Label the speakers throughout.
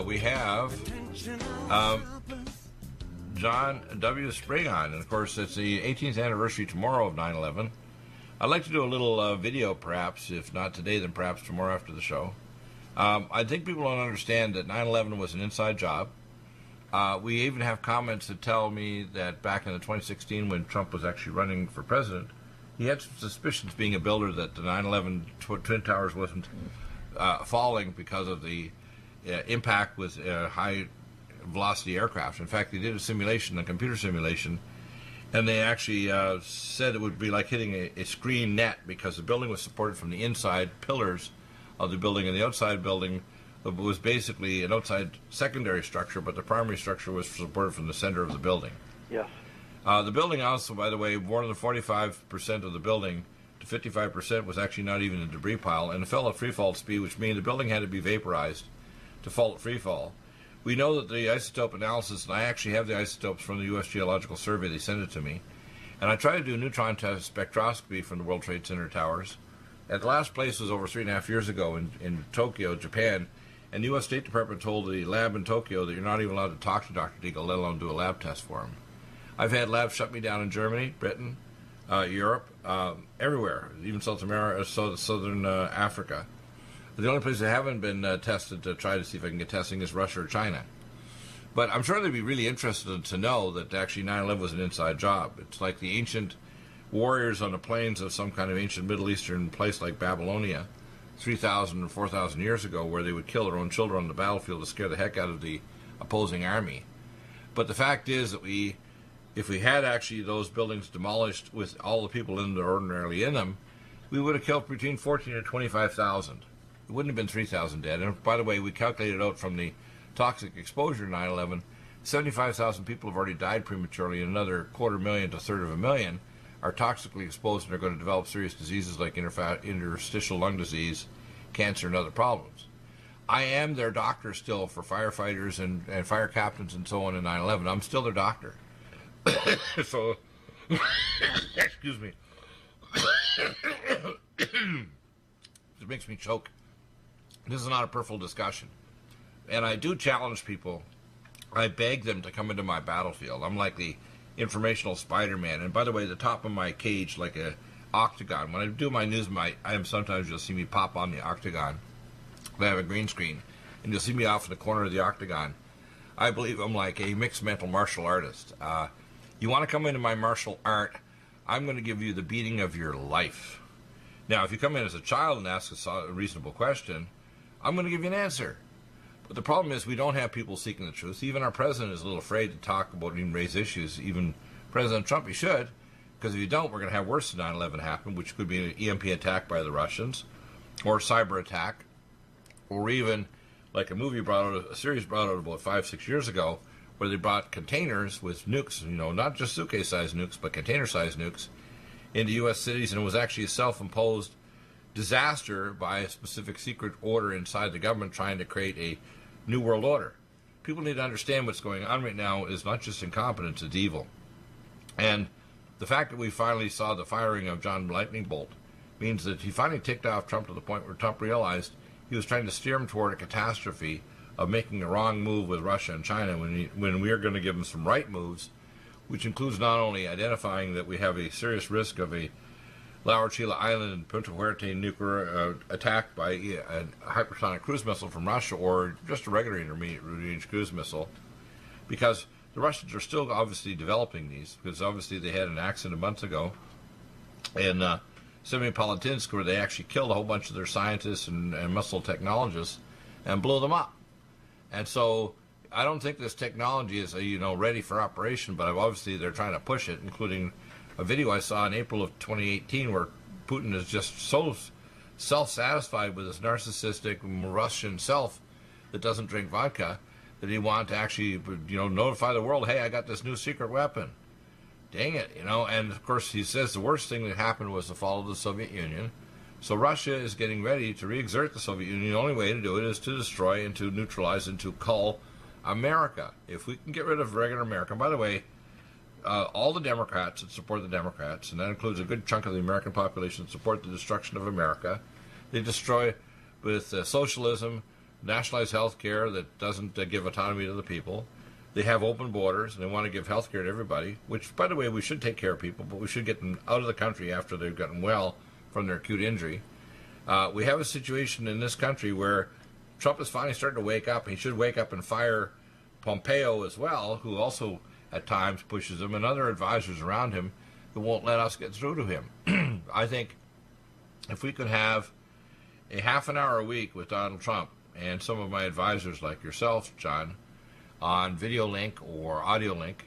Speaker 1: We have John W. Spring on, and of course it's the 18th anniversary tomorrow of 9/11. I'd like to do a little video, perhaps, if not today, then perhaps tomorrow after the show. I think people don't understand that 9/11 was an inside job. We even have comments that tell me that back in the 2016, when Trump was actually running for president, he had some suspicions, being a builder, that the 9/11 Twin Towers wasn't falling because of the impact with high-velocity aircraft. In fact, they did a simulation, a computer simulation, and they actually said it would be like hitting a screen net, because the building was supported from the inside pillars of the building, and the outside building was basically an outside secondary structure, but the primary structure was supported from the center of the building.
Speaker 2: Yes.
Speaker 1: The building also, by the way, more than 45% of the building to 55% was actually not even a debris pile, and it fell at free fall speed, which means the building had to be vaporized to fall at free fall. We know that the isotope analysis, and I actually have the isotopes from the U.S. Geological Survey, they sent it to me, and I tried to do neutron test spectroscopy from the World Trade Center towers. And the last place was over 3.5 years ago in Tokyo, Japan, and the U.S. State Department told the lab in Tokyo that you're not even allowed to talk to Dr. Deagle, let alone do a lab test for him. I've had labs shut me down in Germany, Britain, Europe, everywhere, even South America, Southern Africa. The only place I haven't been tested to try to see if I can get testing is Russia or China. But I'm sure they'd be really interested to know that actually 9/11 was an inside job. It's like the ancient warriors on the plains of some kind of ancient Middle Eastern place like Babylonia 3,000 or 4,000 years ago, where they would kill their own children on the battlefield to scare the heck out of the opposing army. But the fact is that if we had actually those buildings demolished with all the people ordinarily in them, we would have killed between 14,000 and 25,000. It wouldn't have been 3,000 dead. And by the way, we calculated out from the toxic exposure to 9/11, 75,000 people have already died prematurely, and another 250,000 to 1/3 are toxically exposed and are going to develop serious diseases like interstitial lung disease, cancer, and other problems. I am their doctor still for firefighters and fire captains and so on in 9/11. I'm still their doctor. So, excuse me. It makes me choke. This is not a peripheral discussion. And I do challenge people. I beg them to come into my battlefield. I'm like the informational Spider-Man. And by the way, the top of my cage, like a octagon. When I do my news, sometimes you'll see me pop on the octagon. I have a green screen, and you'll see me off in the corner of the octagon. I believe I'm like a mixed mental martial artist. You want to come into my martial art, I'm going to give you the beating of your life. Now, if you come in as a child and ask a reasonable question, I'm going to give you an answer. But the problem is we don't have people seeking the truth. Even our president is a little afraid to talk about and even raise issues. Even President Trump, he should, because if you don't, we're going to have worse than 9/11 happen, which could be an EMP attack by the Russians, or a cyber attack, or even like a series brought out about 5-6 years ago, where they brought containers with nukes, not just suitcase-sized nukes, but container-sized nukes, into U.S. cities, and it was actually a self-imposed disaster by a specific secret order inside the government trying to create a new world order. People need to understand what's going on right now is not just incompetence, it's evil. And the fact that we finally saw the firing of John Lightning Bolt means that he finally ticked off Trump to the point where Trump realized he was trying to steer him toward a catastrophe of making a wrong move with Russia and China when we are going to give him some right moves, which includes not only identifying that we have a serious risk of a La Orchila Island and Punta Huerte nuclear attack by a hypersonic cruise missile from Russia, or just a regular intermediate-range cruise missile, because the Russians are still obviously developing these, because obviously they had an accident months ago in Semipalatinsk where they actually killed a whole bunch of their scientists and missile technologists and blew them up. And so I don't think this technology is ready for operation, but obviously they're trying to push it, including a video I saw in April of 2018 where Putin is just so self-satisfied with his narcissistic Russian self that doesn't drink vodka that he wanted to actually, notify the world, hey, I got this new secret weapon. Dang it, And of course, he says the worst thing that happened was the fall of the Soviet Union. So Russia is getting ready to re-exert the Soviet Union. The only way to do it is to destroy and to neutralize and to cull America. If we can get rid of regular America, and by the way, all the Democrats that support the Democrats, and that includes a good chunk of the American population that support the destruction of America, they destroy with socialism, nationalize health care that doesn't give autonomy to the people. They have open borders, and they want to give health care to everybody, which, by the way, we should take care of people, but we should get them out of the country after they've gotten well from their acute injury. We have a situation in this country where Trump is finally starting to wake up. He should wake up and fire Pompeo as well, who also at times pushes him, and other advisors around him who won't let us get through to him. I think if we could have a half an hour a week with Donald Trump and some of my advisors like yourself, John, on video link or audio link,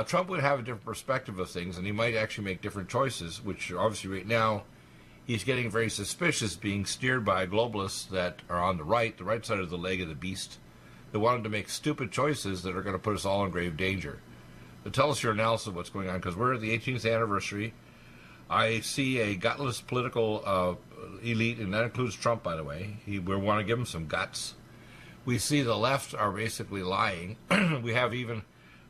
Speaker 1: Trump would have a different perspective of things, and he might actually make different choices, which obviously right now he's getting very suspicious, being steered by globalists that are on the right side of the leg of the beast, that wanted to make stupid choices that are going to put us all in grave danger. But tell us your analysis of what's going on, because we're at the 18th anniversary. I see a gutless political elite, and that includes Trump, by the way. We want to give him some guts. We see the left are basically lying. We have even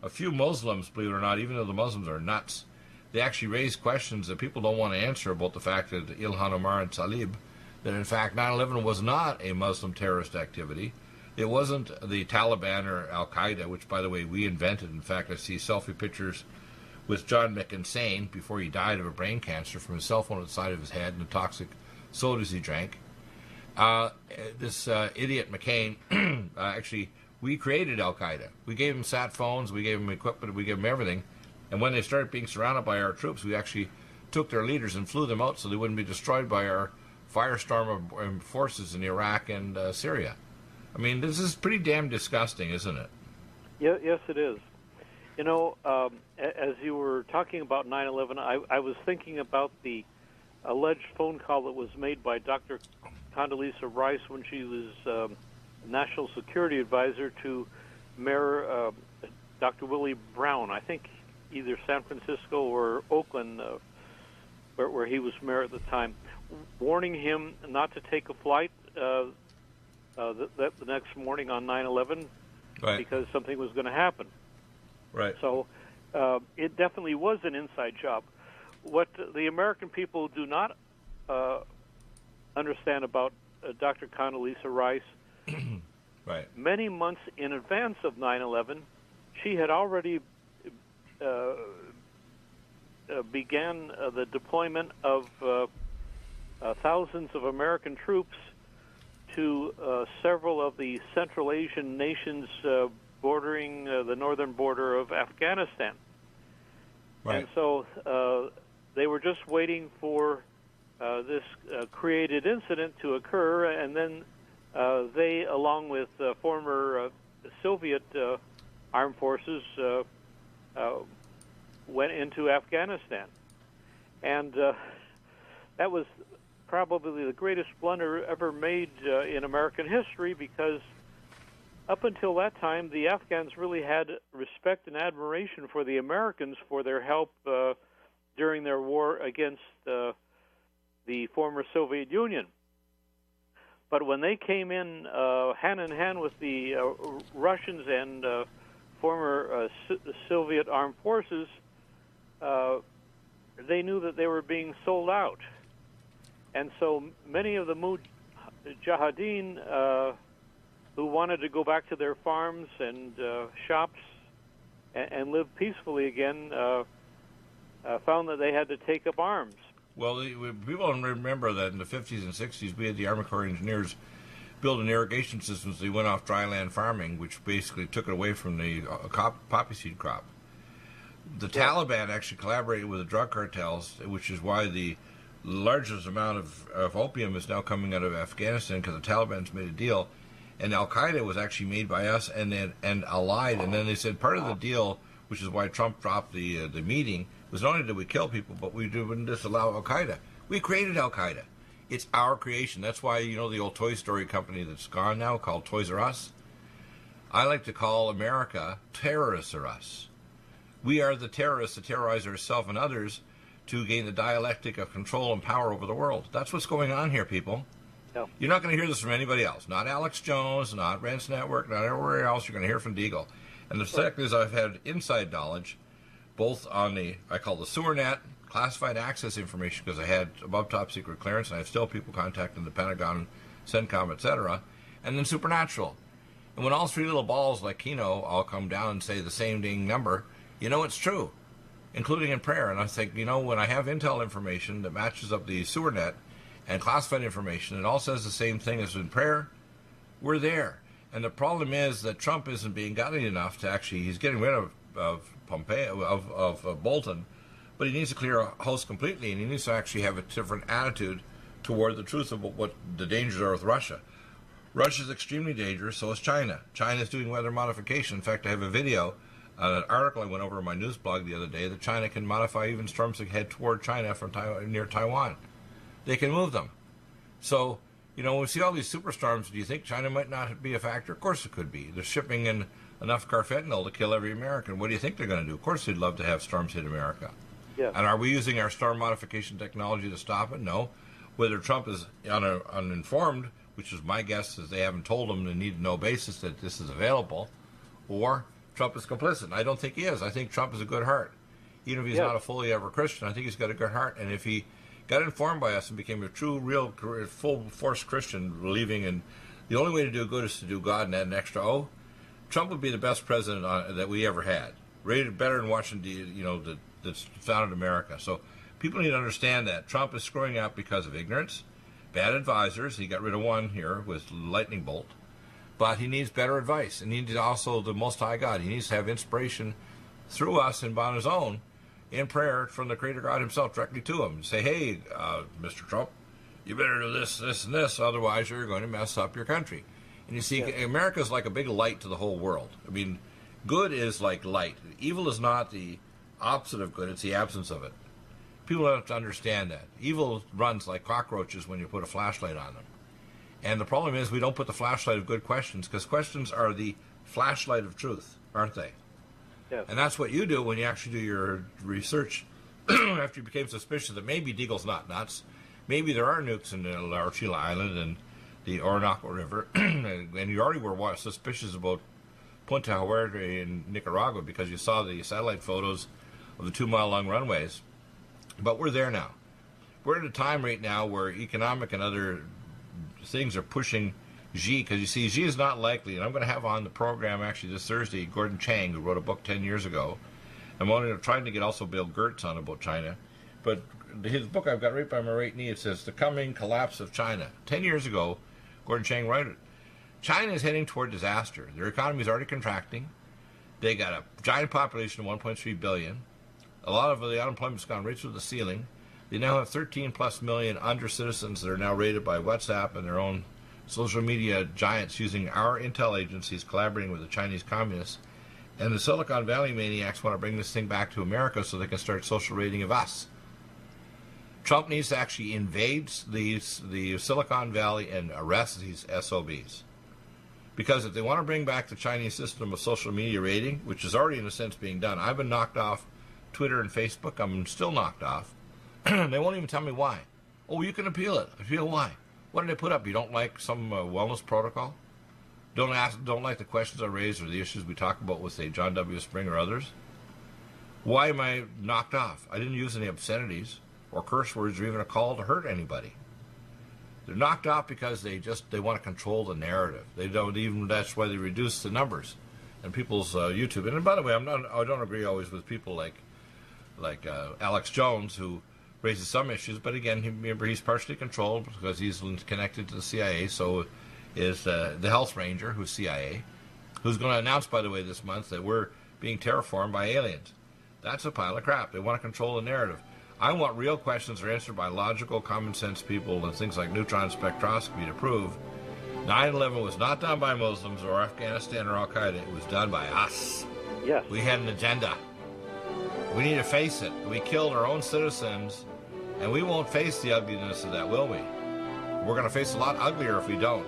Speaker 1: a few Muslims, believe it or not, even though the Muslims are nuts. They actually raise questions that people don't want to answer about the fact that Ilhan Omar and Talib, that in fact 9/11 was not a Muslim terrorist activity. It wasn't the Taliban or Al-Qaeda, which, by the way, we invented. In fact, I see selfie pictures with John McInsane before he died of a brain cancer from his cell phone at the side of his head and the toxic sodas he drank. This idiot McCain, actually, we created Al-Qaeda. We gave him sat phones, we gave him equipment, we gave him everything. And when they started being surrounded by our troops, we actually took their leaders and flew them out so they wouldn't be destroyed by our firestorm of forces in Iraq and Syria. I mean, this is pretty damn disgusting, isn't it?
Speaker 2: Yeah, yes, it is. You know, as you were talking about 9/11, I was thinking about the alleged phone call that was made by Dr. Condoleezza Rice when she was National Security Advisor to Mayor Dr. Willie Brown, I think either San Francisco or Oakland, where he was mayor at the time, warning him not to take a flight the next morning on 9/11
Speaker 1: right,
Speaker 2: because something was going to happen.
Speaker 1: Right.
Speaker 2: So it definitely was an inside job. What the American people do not understand about Dr. Condoleezza Rice,
Speaker 1: right,
Speaker 2: many months in advance of 9/11, she had already began the deployment of thousands of American troops to several of the Central Asian nations bordering the northern border of Afghanistan.
Speaker 1: right.
Speaker 2: And so they were just waiting for this created incident to occur, and then they, along with former Soviet armed forces, went into Afghanistan. And that was probably the greatest blunder ever made in American history, because up until that time, the Afghans really had respect and admiration for the Americans for their help during their war against the former Soviet Union. But when they came in hand with the Russians and former Soviet armed forces, they knew that they were being sold out. And so many of the Mujahideen who wanted to go back to their farms and shops and live peacefully again found that they had to take up arms.
Speaker 1: Well, people don't remember that in the 50s and 60s, we had the Army Corps engineers building irrigation systems. They went off dryland farming, which basically took it away from the poppy seed crop. The Taliban actually collaborated with the drug cartels, which is why the largest amount of opium is now coming out of Afghanistan, because the Taliban's made a deal. And Al-Qaeda was actually made by us and allied. And then they said part of the deal, which is why Trump dropped the meeting, was not only did we kill people, but we wouldn't disallow Al-Qaeda. We created Al-Qaeda. It's our creation. That's why, you know, the old Toy Story company that's gone now called Toys R Us? I like to call America Terrorists R Us. We are the terrorists that terrorize ourselves and others to gain the dialectic of control and power over the world. That's what's going on here, people.
Speaker 2: No.
Speaker 1: You're not going to hear this from anybody else. Not Alex Jones, not Rents Network, not everywhere else. You're going to hear from Deagle. And the fact is, I've had inside knowledge, both on I call the sewer net, classified access information, because I had above top secret clearance, and I have still people contacting the Pentagon, CENTCOM, etc. and then supernatural. And when all three little balls like Keno all come down and say the same dang number, you know it's true, including in prayer. And I think, when I have intel information that matches up the sewer net and classified information, it all says the same thing as in prayer, we're there. And the problem is that Trump isn't being godly enough to actually, he's getting rid of Pompeo, of Bolton, but he needs to clear a house completely, and he needs to actually have a different attitude toward the truth of what the dangers are with Russia. Russia's extremely dangerous, so is China. China's doing weather modification. In fact, I have a video, an article I went over on my news blog the other day, that China can modify even storms that head toward China from near Taiwan. They can move them. So, when we see all these superstorms, do you think China might not be a factor? Of course it could be. They're shipping in enough carfentanil to kill every American. What do you think they're going to do? Of course they'd love to have storms hit America.
Speaker 2: Yeah.
Speaker 1: And are we using our storm modification technology to stop it? No. Whether Trump is uninformed, which is my guess, is they haven't told him the need to know basis that this is available, or Trump is complicit. I don't think he is. I think Trump is a good heart. Even if he's not a fully ever Christian, I think he's got a good heart. And if he got informed by us and became a true, real, full-force Christian, believing in the only way to do good is to do God and add an extra O, Trump would be the best president that we ever had. Rated better than Washington, that's founded America. So people need to understand that Trump is screwing up because of ignorance, bad advisors. He got rid of one here with lightning bolt. But he needs better advice. And he needs also the Most High God. He needs to have inspiration through us and on his own in prayer from the Creator God himself directly to him. Say, hey, Mr. Trump, you better do this, this, and this, otherwise you're going to mess up your country. And you see, America's like a big light to the whole world. I mean, good is like light. Evil is not the opposite of good, it's the absence of it. People have to understand that. Evil runs like cockroaches when you put a flashlight on them. And the problem is we don't put the flashlight of good questions, because questions are the flashlight of truth, aren't they?
Speaker 2: Yes.
Speaker 1: And that's what you do when you actually do your research after you became suspicious that maybe Deagle's not nuts. Maybe there are nukes in Archila Island and the Orinoco River, and you already were suspicious about Punta Huerte in Nicaragua because you saw the satellite photos of the 2-mile-long runways. But we're there now. We're at a time right now where economic and other things are pushing Xi, because you see, Xi is not likely, and I'm going to have on the program actually this Thursday Gordon Chang, who wrote a book 10 years ago. I'm only trying to get also Bill Gertz on about China. But his book I've got right by my right knee, it says The Coming Collapse of China. 10 years ago, Gordon Chang wrote it. China is heading toward disaster. Their economy is already contracting. They got a giant population of 1.3 billion. A lot of the unemployment's gone right through the ceiling. They now have 13 plus million under citizens that are now rated by WhatsApp and their own social media giants using our intel agencies collaborating with the Chinese communists. And the Silicon Valley maniacs want to bring this thing back to America so they can start social rating of us. Trump needs to actually invade the Silicon Valley and arrest these SOBs. Because if they want to bring back the Chinese system of social media rating, which is already in a sense being done, I've been knocked off Twitter and Facebook. I'm still knocked off. They won't even tell me why. Oh, you can appeal it. Appeal why? What did they put up? You don't like some wellness protocol? Don't like the questions I raised or the issues we talk about with, say, John W. Spring or others? Why am I knocked off? I didn't use any obscenities or curse words or even a call to hurt anybody. They're knocked off because they want to control the narrative. They don't even, that's why they reduce the numbers and people's YouTube. And by the way, I don't agree always with people like Alex Jones, who raises some issues, but again, remember, he's partially controlled because he's connected to the CIA. So is the Health Ranger, who's CIA, who's going to announce, by the way, this month that we're being terraformed by aliens. That's a pile of crap. They want to control the narrative. I want real questions that are answered by logical, common sense people and things like neutron spectroscopy to prove 9/11 was not done by Muslims or Afghanistan or Al-Qaeda. It was done by us.
Speaker 2: Yes.
Speaker 1: We had an agenda. We need to face it. We killed our own citizens, and we won't face the ugliness of that, will we? We're going to face a lot uglier if we don't.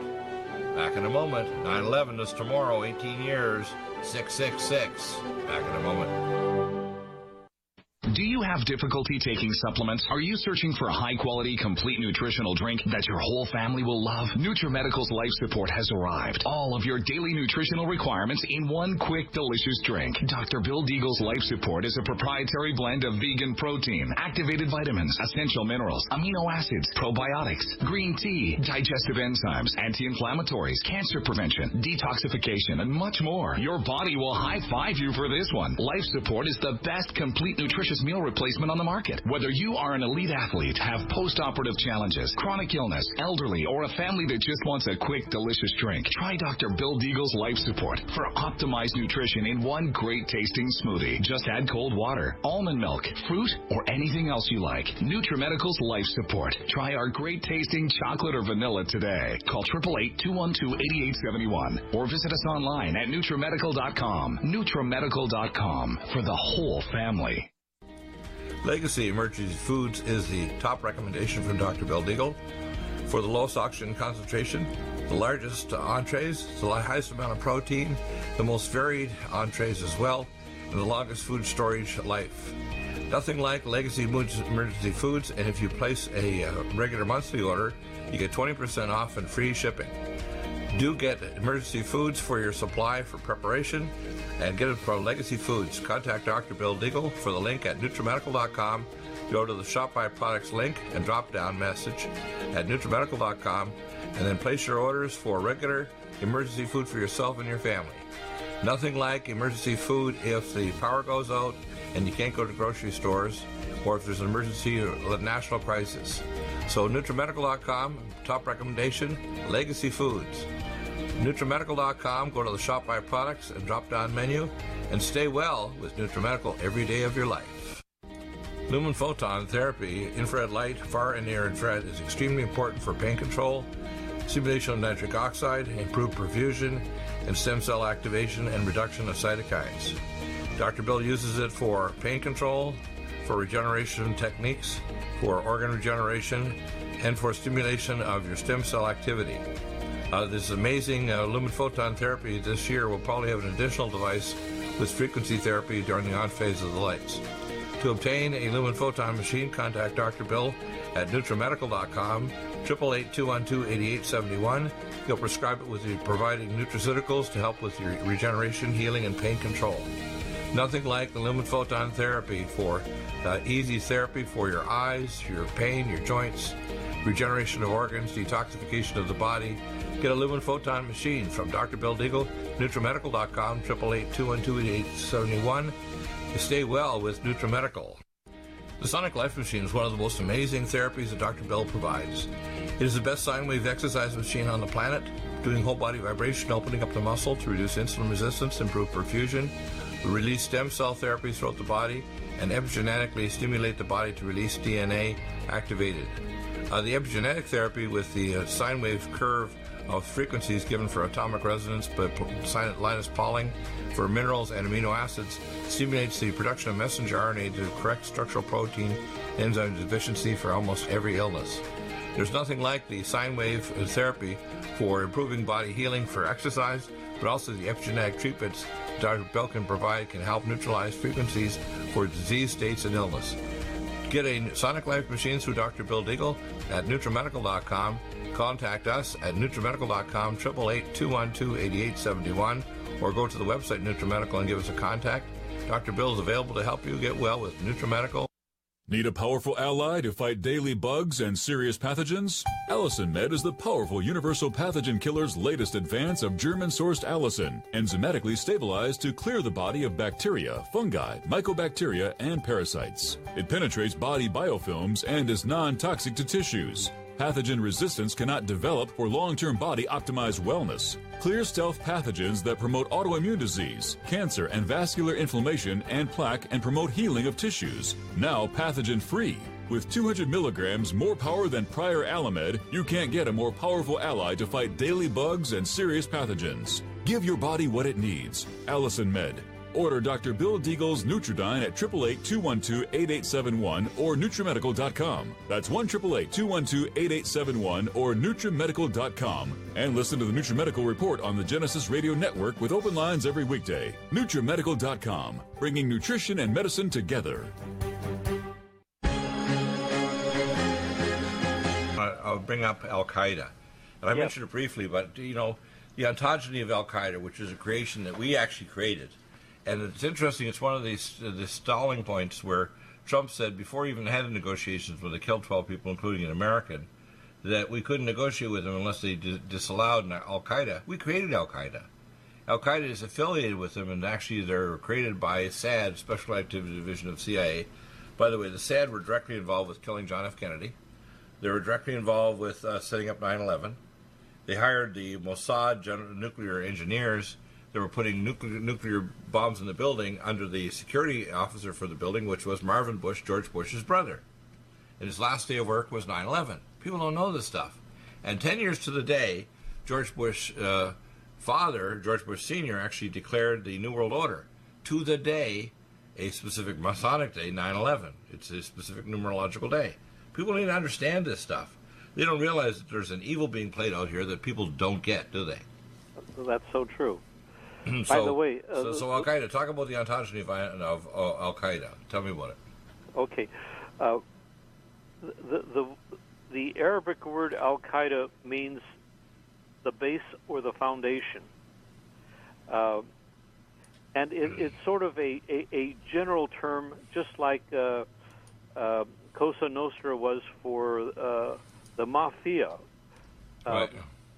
Speaker 1: Back in a moment. 9/11 is tomorrow, 18 years, 666. Back in a moment.
Speaker 3: Do you have difficulty taking supplements? Are you searching for a high-quality, complete nutritional drink that your whole family will love? NutriMedical's Life Support has arrived. All of your daily nutritional requirements in one quick, delicious drink. Dr. Bill Deagle's Life Support is a proprietary blend of vegan protein, activated vitamins, essential minerals, amino acids, probiotics, green tea, digestive enzymes, anti-inflammatories, cancer prevention, detoxification, and much more. Your body will high-five you for this one. Life Support is the best complete nutritious meal replacement on the market. Whether you are an elite athlete, have post-operative challenges, chronic illness, elderly, or a family that just wants a quick, delicious drink, try Dr. Bill Deagle's Life Support for optimized nutrition in one great-tasting smoothie. Just add cold water, almond milk, fruit, or anything else you like. NutriMedical's Life Support. Try our great-tasting chocolate or vanilla today. Call 888-212-8871 or visit us online at NutriMedical.com. NutriMedical.com for the whole family.
Speaker 1: Legacy Emergency Foods is the top recommendation from Dr. Bill Deagle for the lowest oxygen concentration, the largest entrees, the highest amount of protein, the most varied entrees as well, and the longest food storage life. Nothing like Legacy Emergency Foods, and if you place a regular monthly order, you get 20% off and free shipping. Do get emergency foods for your supply for preparation and get it from Legacy Foods. Contact Dr. Bill Deagle for the link at NutriMedical.com. Go to the Shop My Products link and drop down message at NutriMedical.com and then place your orders for regular emergency food for yourself and your family. Nothing like emergency food if the power goes out and you can't go to grocery stores or if there's an emergency or a national crisis. So NutriMedical.com, top recommendation, Legacy Foods. NutriMedical.com, go to the Shop My Products and drop down menu and stay well with NutriMedical every day of your life. Lumen photon therapy, infrared light, far and near infrared, is extremely important for pain control, stimulation of nitric oxide, improved perfusion, and stem cell activation and reduction of cytokines. Dr. Bill uses it for pain control, for regeneration techniques, for organ regeneration, and for stimulation of your stem cell activity. This amazing lumen photon therapy this year will probably have an additional device with frequency therapy during the on phase of the lights. To obtain a lumen photon machine, contact Dr. Bill at NutriMedical.com, 888-212-8871. He'll prescribe it with you providing nutraceuticals to help with your regeneration, healing, and pain control. Nothing like the lumen photon therapy for easy therapy for your eyes, your pain, your joints, regeneration of organs, detoxification of the body. Get a lumen photon machine from Dr. Bill Deagle, NutriMedical.com, 888-212-8871. To stay well with NutriMedical. The Sonic Life Machine is one of the most amazing therapies that Dr. Bill provides. It is the best sine wave exercise machine on the planet, doing whole body vibration, opening up the muscle to reduce insulin resistance, improve perfusion, release stem cell therapies throughout the body, and epigenetically stimulate the body to release DNA activated. The epigenetic therapy with the sine wave curve of frequencies given for atomic resonance by Linus Pauling for minerals and amino acids stimulates the production of messenger RNA to correct structural protein enzyme deficiency for almost every illness. There's nothing like the sine wave therapy for improving body healing for exercise, but also the epigenetic treatments Dr. Bill can provide can help neutralize frequencies for disease states and illness. Get a Sonic Life machine through Dr. Bill Deagle at NutriMedical.com. Contact us at NutriMedical.com, 888-212-8871, or go to the website NutriMedical and give us a contact. Dr. Bill is available to help you get well with NutriMedical.
Speaker 4: Need a powerful ally to fight daily bugs and serious pathogens? Allicin Med is the powerful universal pathogen killer's latest advance of German-sourced allicin, enzymatically stabilized to clear the body of bacteria, fungi, mycobacteria, and parasites. It penetrates body biofilms and is non-toxic to tissues. Pathogen resistance cannot develop for long-term body-optimized wellness. Clear stealth pathogens that promote autoimmune disease, cancer and vascular inflammation and plaque and promote healing of tissues. Now pathogen-free. With 200 milligrams more power than prior Alamed, you can't get a more powerful ally to fight daily bugs and serious pathogens. Give your body what it needs. Allicin Med. Order Dr. Bill Deagle's Nutridyne at 888-212-8871 or NutriMedical.com. That's 1-888-212-8871 or NutriMedical.com. And listen to the NutriMedical Report on the Genesis Radio Network with open lines every weekday. NutriMedical.com, bringing nutrition and medicine together.
Speaker 1: I'll bring up Al Qaeda, and I
Speaker 2: Yes.
Speaker 1: mentioned it briefly, but the ontogeny of Al Qaeda, which is a creation that we actually created, and it's interesting. It's one of these the stalling points where Trump said before he even had the negotiations when they killed 12 people, including an American, that we couldn't negotiate with them unless they disallowed Al Qaeda. We created Al Qaeda. Al Qaeda is affiliated with them, and actually they're created by SAD, Special Activity Division of CIA. By the way, the SAD were directly involved with killing John F. Kennedy. They were directly involved with setting up 9/11. They hired the Mossad nuclear engineers that were putting nuclear bombs in the building under the security officer for the building, which was Marvin Bush, George Bush's brother. And his last day of work was 9/11. People don't know this stuff. And 10 years to the day, George Bush father, George Bush Sr., actually declared the New World Order to the day, a specific Masonic day, 9/11. It's a specific numerological day. People need to understand this stuff. They don't realize that there's an evil being played out here that people don't get, do they?
Speaker 2: That's so true.
Speaker 1: By
Speaker 2: the way,
Speaker 1: so Al Qaeda. Talk about the ontogeny of Al Qaeda. Tell me about it.
Speaker 2: Okay, the Arabic word Al Qaeda means the base or the foundation, and it's sort of a general term, just like Cosa Nostra was for the mafia,
Speaker 1: Right.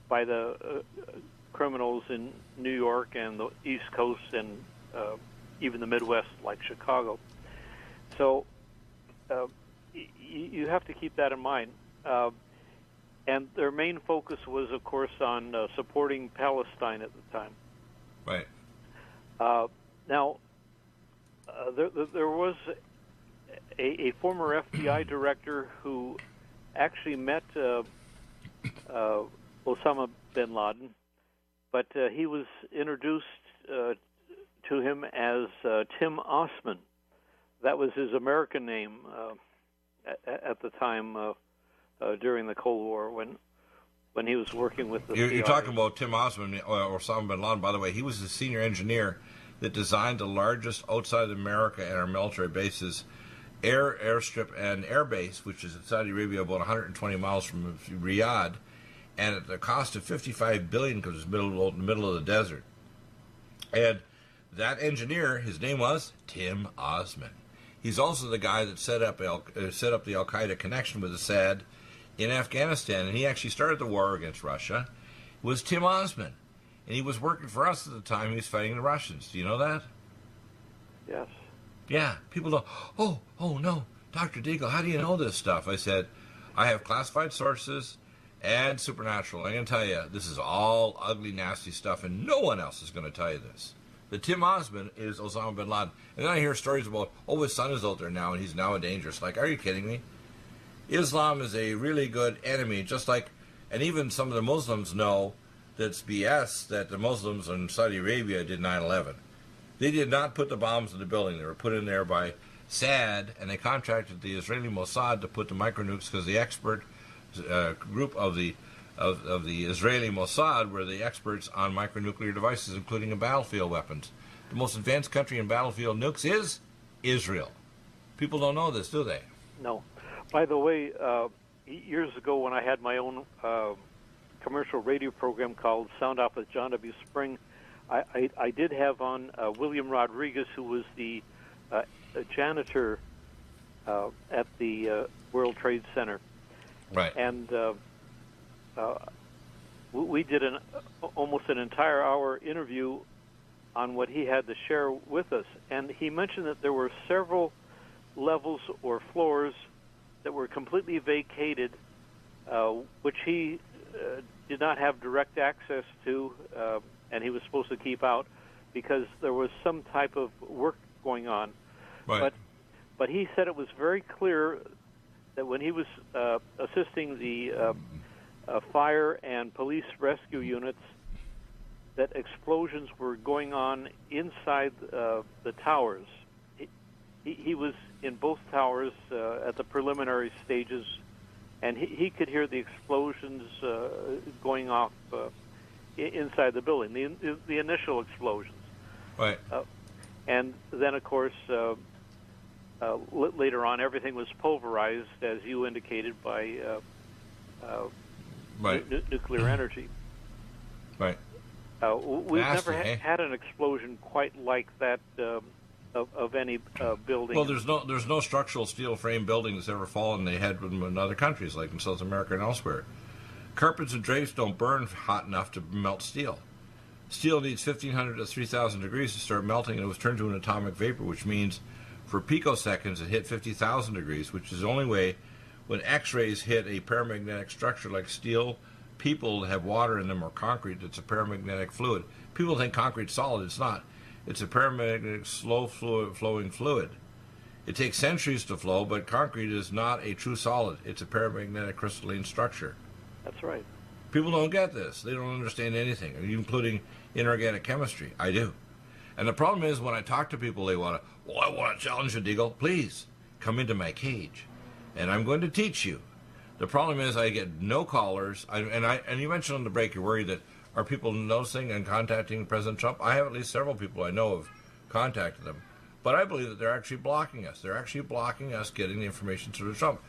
Speaker 2: by the criminals in New York and the East Coast and even the Midwest, like Chicago. So you have to keep that in mind. And their main focus was, of course, on supporting Palestine at the time.
Speaker 1: Right.
Speaker 2: Now, there was a former FBI director who actually met Osama bin Laden, but he was introduced to him as Tim Osman. That was his American name at the time during the Cold War when he was working with the CIA.
Speaker 1: You're talking about Tim Osman or Osama bin Laden. By the way, he was the senior engineer that designed the largest outside America and our military bases airstrip and air base, which is in Saudi Arabia, about 120 miles from Riyadh, and at the cost of $55 billion because it's in the middle of the desert. And that engineer, his name was Tim Osman. He's also the guy that set up the Al Qaeda connection with Assad in Afghanistan, and he actually started the war against Russia. Was Tim Osman, and he was working for us at the time. He was fighting the Russians. Do you know that?
Speaker 2: Yes.
Speaker 1: Yeah, people don't. Oh no, Dr. Deagle, how do you know this stuff? I said, I have classified sources and supernatural. I'm going to tell you, this is all ugly, nasty stuff, and no one else is going to tell you this. The Tim Osman is Osama bin Laden. And then I hear stories about, his son is out there now, and he's now a dangerous. Like, are you kidding me? Islam is a really good enemy, just like, and even some of the Muslims know that's BS that the Muslims in Saudi Arabia did 9/11. They did not put the bombs in the building. They were put in there by SAD, and they contracted the Israeli Mossad to put the micronukes because the expert group of the Israeli Mossad were the experts on micronuclear devices, including in battlefield weapons. The most advanced country in battlefield nukes is Israel. People don't know this, do they?
Speaker 2: No. By the way, years ago when I had my own commercial radio program called Sound Off with John W. Spring, I did have on William Rodriguez, who was the janitor at the World Trade Center.
Speaker 1: Right.
Speaker 2: And we did almost an entire hour interview on what he had to share with us. And he mentioned that there were several levels or floors that were completely vacated, which he did not have direct access to, and he was supposed to keep out because there was some type of work going on.
Speaker 1: Right.
Speaker 2: But he said it was very clear that when he was assisting the fire and police rescue units, that explosions were going on inside the towers. He was in both towers at the preliminary stages, and he could hear the explosions going off inside the building, the initial explosions.
Speaker 1: Right.
Speaker 2: And then, of course, later on, everything was pulverized, as you indicated, by nuclear energy.
Speaker 1: Right.
Speaker 2: We've
Speaker 1: Nasty,
Speaker 2: never had an explosion quite like that of any building.
Speaker 1: Well, there's no structural steel frame building that's ever fallen. They had them in other countries, like in South America and elsewhere. Carpets and drapes don't burn hot enough to melt steel. Steel needs 1,500 to 3,000 degrees to start melting, and it was turned to an atomic vapor, which means for picoseconds it hit 50,000 degrees, which is the only way when X-rays hit a paramagnetic structure like steel. People have water in them or concrete. It's a paramagnetic fluid. People think concrete's solid. It's not. It's a paramagnetic, flowing fluid. It takes centuries to flow, but concrete is not a true solid. It's a paramagnetic crystalline structure.
Speaker 2: That's right.
Speaker 1: People don't get this. They don't understand anything, including inorganic chemistry. I do. And the problem is when I talk to people, they want to, I want to challenge you, Deagle. Please, come into my cage, and I'm going to teach you. The problem is I get no callers, and you mentioned on the break you're worried that are people noticing and contacting President Trump? I have at least several people I know have contacted them. But I believe that they're actually blocking us. They're actually blocking us getting the information through Trump.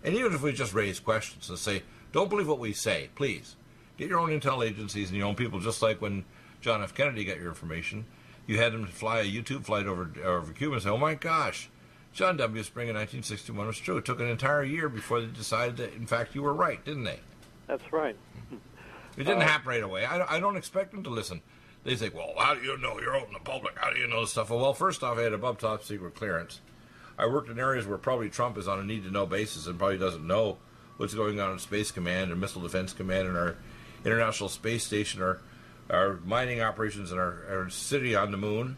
Speaker 1: And even if we just raise questions and say, don't believe what we say, please. Get your own intel agencies and your own people, just like when John F. Kennedy got your information. You had him fly a YouTube flight over Cuba and say, oh my gosh, John W. Spring in 1961 was true. It took an entire year before they decided that, in fact, you were right, didn't they?
Speaker 2: That's right.
Speaker 1: It didn't happen right away. I don't expect them to listen. They say, well, how do you know? You're out in the public. How do you know this stuff? Well, first off, I had above top secret clearance. I worked in areas where probably Trump is on a need-to-know basis and probably doesn't know what's going on in Space Command and Missile Defense Command and our International Space Station, our mining operations in our city on the moon,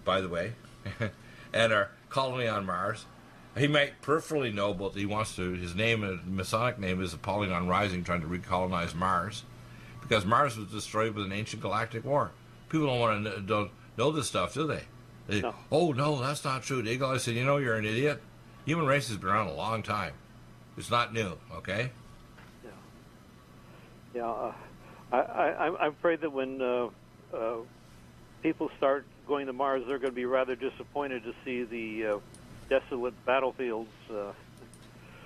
Speaker 1: by the way, and our colony on Mars. He might peripherally know, but he wants to. His name, his Masonic name, is Apollyon Rising, trying to recolonize Mars, because Mars was destroyed with an ancient galactic war. People don't know this stuff, do they?
Speaker 2: No.
Speaker 1: Oh no, that's not true, Deagle. I said, you're an idiot. Human race has been around a long time. It's not new, okay?
Speaker 2: Yeah. I'm afraid that when people start going to Mars, they're going to be rather disappointed to see the desolate battlefields.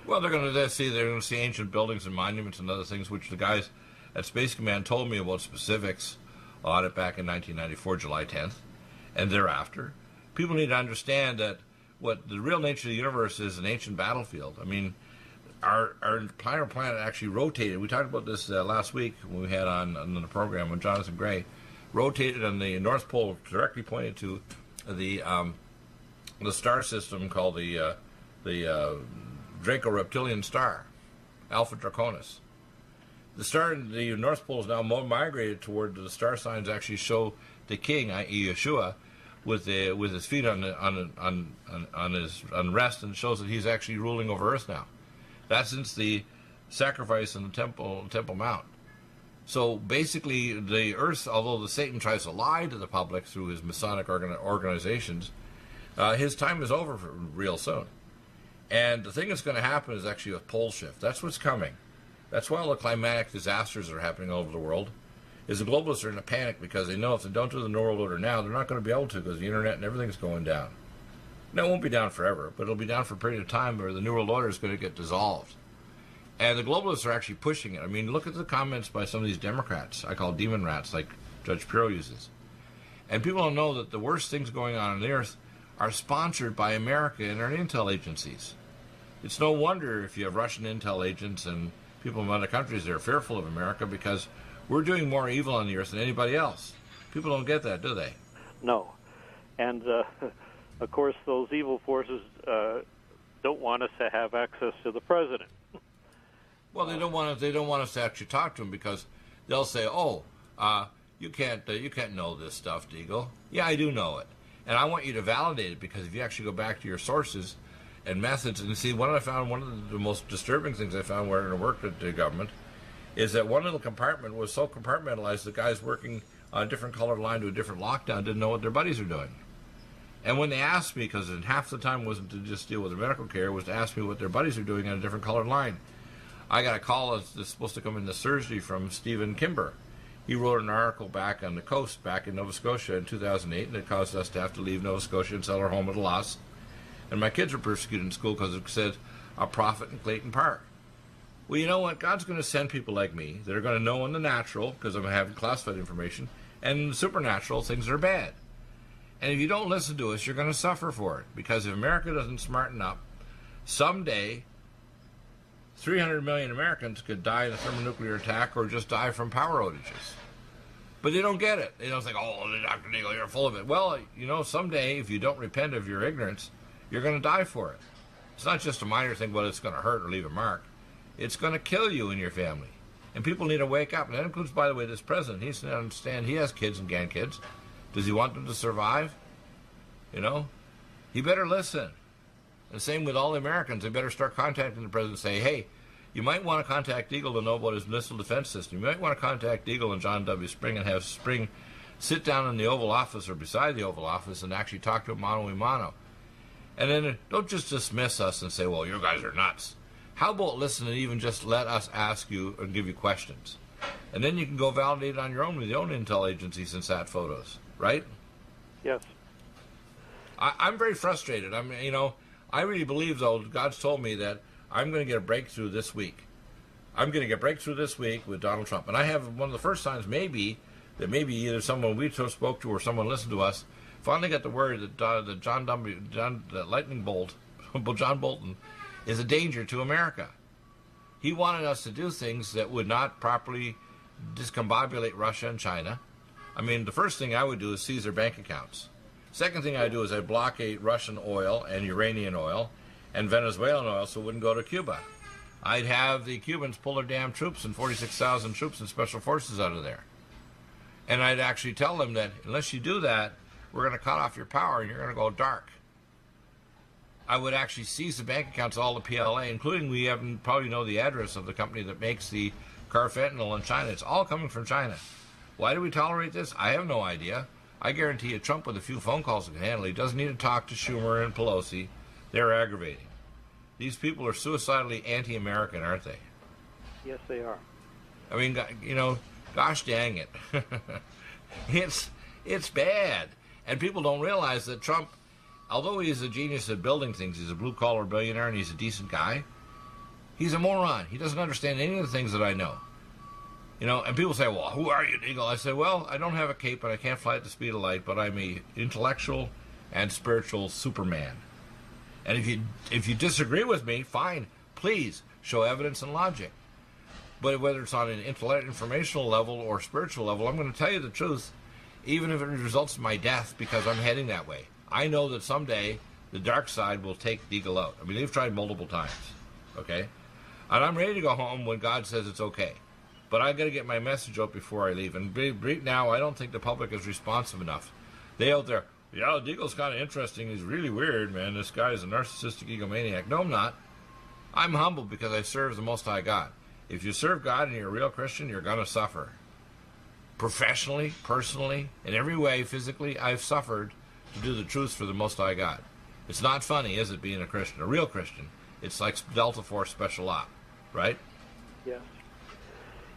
Speaker 1: Well, they're going to see ancient buildings and monuments and other things, which the guys at Space Command told me about specifics on it back in 1994, July 10th, and thereafter. People need to understand that what the real nature of the universe is an ancient battlefield. I mean, our planet actually rotated. We talked about this last week when we had on the program with Jonathan Gray. Rotated on the North Pole, directly pointed to the star system called the Draco-Reptilian star, Alpha Draconis. The North Pole is now migrated toward the star signs actually show the king, i.e. Yeshua, with his feet on rest, and shows that he's actually ruling over Earth now. That's since the sacrifice in the Temple Mount. So basically, the Earth, although the Satan tries to lie to the public through his Masonic organizations, his time is over real soon. And the thing that's going to happen is actually a pole shift. That's what's coming. That's why all the climatic disasters are happening all over the world. Is the globalists are in a panic because they know if they don't do the New World Order now, they're not going to be able to because the internet and everything's going down. Now, it won't be down forever, but it'll be down for a period of time where the New World Order is going to get dissolved. And the globalists are actually pushing it. I mean, look at the comments by some of these Democrats. I call demon rats, like Judge Pirro uses. And people don't know that the worst things going on the earth are sponsored by America and our intel agencies. It's no wonder if you have Russian intel agents and people from other countries that are fearful of America, because we're doing more evil on the earth than anybody else. People don't get that, do they?
Speaker 2: No. And, of course, those evil forces don't want us to have access to the president.
Speaker 1: Well, they don't want us to actually talk to him because they'll say, "Oh, you can't know this stuff, Deagle." Yeah, I do know it, and I want you to validate it, because if you actually go back to your sources and methods, and see, one of the most disturbing things I found when I worked at the government is that one little compartment was so compartmentalized that guys working on a different colored line to a different lockdown didn't know what their buddies are doing. And when they asked me, because half the time wasn't to just deal with their medical care, was to ask me what their buddies are doing on a different colored line. I got a call that's supposed to come in this Thursday from Stephen Kimber. He wrote an article back on the coast, back in Nova Scotia in 2008, and it caused us to have to leave Nova Scotia and sell our home at a loss. And my kids were persecuted in school because it said a prophet in Clayton Park. Well, you know what? God's going to send people like me that are going to know in the natural, because I'm having classified information, and in the supernatural, things are bad. And if you don't listen to us, you're going to suffer for it. Because if America doesn't smarten up, someday 300 million Americans could die in a thermonuclear attack or just die from power outages. But they don't get it. They don't think, oh, Dr. Deagle, you're full of it. Well, you know, someday, if you don't repent of your ignorance, you're going to die for it. It's not just a minor thing, well, it's going to hurt or leave a mark. It's going to kill you and your family. And people need to wake up. And that includes, by the way, this president. He needs to understand he has kids and grandkids. Does he want them to survive? You know? He better listen. And same with all the Americans. They better start contacting the president and say, hey, you might want to contact Deagle to know about his missile defense system. You might want to contact Deagle and John W. Spring and have Spring sit down in the Oval Office or beside the Oval Office and actually talk to him mano a mano. And then don't just dismiss us and say, well, you guys are nuts. How about listen and even just let us ask you and give you questions? And then you can go validate it on your own with your own intel agencies and sat photos, right?
Speaker 2: Yes.
Speaker 1: I'm very frustrated. I really believe, though, God's told me that I'm going to get a breakthrough this week. I'm going to get a breakthrough this week with Donald Trump. And I have one of the first times maybe either someone we spoke to or someone listened to us finally got the word that that lightning bolt, John Bolton, is a danger to America. He wanted us to do things that would not properly discombobulate Russia and China. I mean, the first thing I would do is seize their bank accounts. Second thing I do is I blockade Russian oil and Iranian oil and Venezuelan oil so it wouldn't go to Cuba. I'd have the Cubans pull their damn troops and 46,000 troops and special forces out of there. And I'd actually tell them that unless you do that, we're going to cut off your power and you're going to go dark. I would actually seize the bank accounts of all the PLA, including we probably know the address of the company that makes the carfentanil in China. It's all coming from China. Why do we tolerate this? I have no idea. I guarantee you Trump, with a few phone calls can handle, he doesn't need to talk to Schumer and Pelosi. They're aggravating. These people are suicidally anti-American, aren't they?
Speaker 2: Yes, they are.
Speaker 1: I mean, you know, gosh dang it. It's bad. And people don't realize that Trump, although he is a genius at building things, he's a blue-collar billionaire and he's a decent guy, he's a moron. He doesn't understand any of the things that I know. You know, and people say, well, who are you, Deagle? I say, well, I don't have a cape and I can't fly at the speed of light, but I'm a intellectual and spiritual Superman. And if you disagree with me, fine. Please show evidence and logic. But whether it's on an informational level or spiritual level, I'm going to tell you the truth, even if it results in my death, because I'm heading that way. I know that someday the dark side will take Deagle out. I mean, they've tried multiple times, okay? And I'm ready to go home when God says it's okay. But I got to get my message out before I leave. And right now, I don't think the public is responsive enough. They out there, yeah, Deagle's kind of interesting. He's really weird, man. This guy is a narcissistic egomaniac. No, I'm not. I'm humble because I serve the Most High God. If you serve God and you're a real Christian, you're going to suffer. Professionally, personally, in every way, physically, I've suffered to do the truth for the Most High God. It's not funny, is it, being a Christian, a real Christian? It's like Delta Force Special Op, right?
Speaker 2: Yes.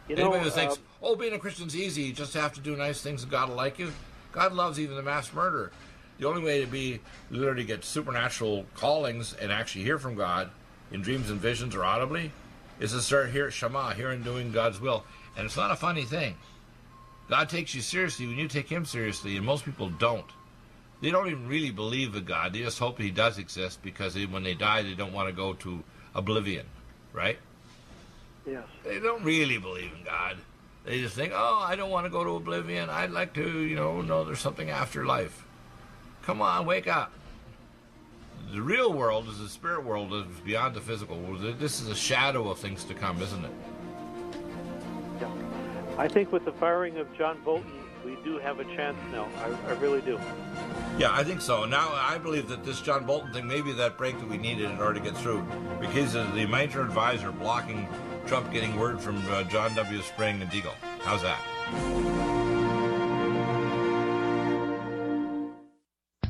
Speaker 1: Anybody who thinks, being a Christian's easy, you just have to do nice things and God will like you. God loves even the mass murderer. The only way to literally get supernatural callings and actually hear from God in dreams and visions or audibly is to start hearing doing God's will. And it's not a funny thing. God takes you seriously when you take him seriously, and most people don't. They don't even really believe in God. They just hope he does exist because when they die, they don't want to go to oblivion, right?
Speaker 2: Yes.
Speaker 1: They don't really believe in God. They just think, I don't want to go to oblivion. I'd like to, know there's something after life. Come on, wake up. The real world is the spirit world, is beyond the physical world. This is a shadow of things to come, isn't it?
Speaker 2: Yeah. I think with the firing of John Bolton, we do have a chance now. I really do.
Speaker 1: Yeah, I think so. Now, I believe that this John Bolton thing may be that break that we needed in order to get through, because of the major advisor blocking Trump getting word from John W. Spring and Deagle. How's that?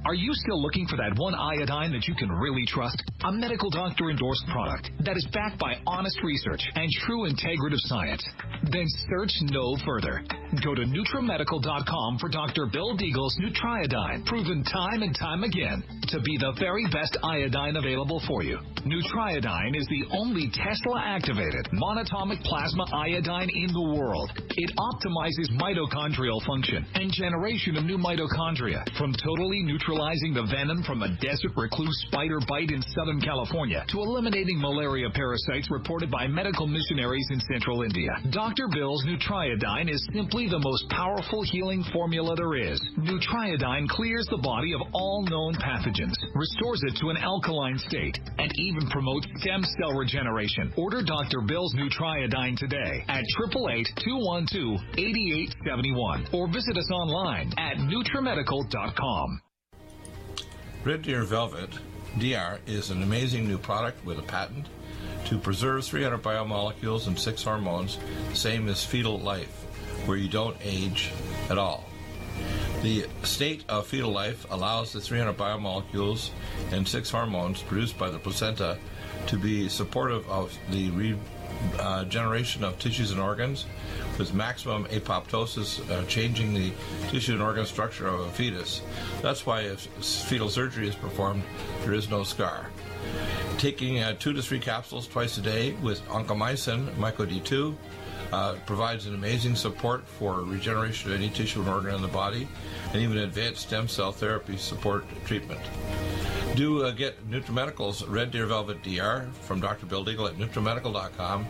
Speaker 3: Are you still looking for that one iodine that you can really trust? A medical doctor endorsed product that is backed by honest research and true integrative science? Then search no further. Go to NutriMedical.com for Dr. Bill Deagle's Nutriodine, proven time and time again to be the very best iodine available for you. Nutriodine is the only Tesla-activated monatomic plasma iodine in the world. It optimizes mitochondrial function and generation of new mitochondria, from totally neutralizing the venom from a desert recluse spider bite in Southern California to eliminating malaria parasites reported by medical missionaries in central India. Dr. Bill's Nutriodine is simply the most powerful healing formula there is. Nutriodine clears the body of all known pathogens, restores it to an alkaline state, and even promotes stem cell regeneration. Order Dr. Bill's Nutriodine today at 888-212-8871 or visit us online at NutriMedical.com.
Speaker 1: Red Deer Velvet DR is an amazing new product with a patent to preserve 300 biomolecules and 6 hormones, same as fetal life, where you don't age at all. The state of fetal life allows the 300 biomolecules and 6 hormones produced by the placenta to be supportive of the regeneration of tissues and organs, with maximum apoptosis, changing the tissue and organ structure of a fetus. That's why if fetal surgery is performed, there is no scar. Taking 2 to 3 capsules twice a day with oncomycin, myco-D2, provides an amazing support for regeneration of any tissue and organ in the body, and even advanced stem cell therapy support treatment. Do get NutriMedical's Red Deer Velvet DR from Dr. Bill Deagle at NutriMedical.com,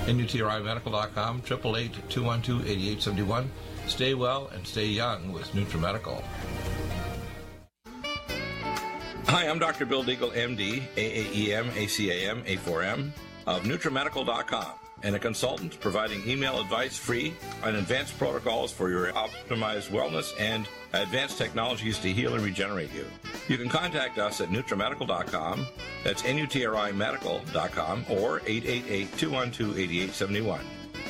Speaker 1: NutriMedical.com, 888-212-8871. Stay well and stay young with NutriMedical. Hi, I'm Dr. Bill Deagle, MD, AAEM, ACAM, A4M, of NutriMedical.com, and a consultant providing email advice free on advanced protocols for your optimized wellness and advanced technologies to heal and regenerate you. You can contact us at NutriMedical.com, that's NutriMedical.com, or 888-212-8871.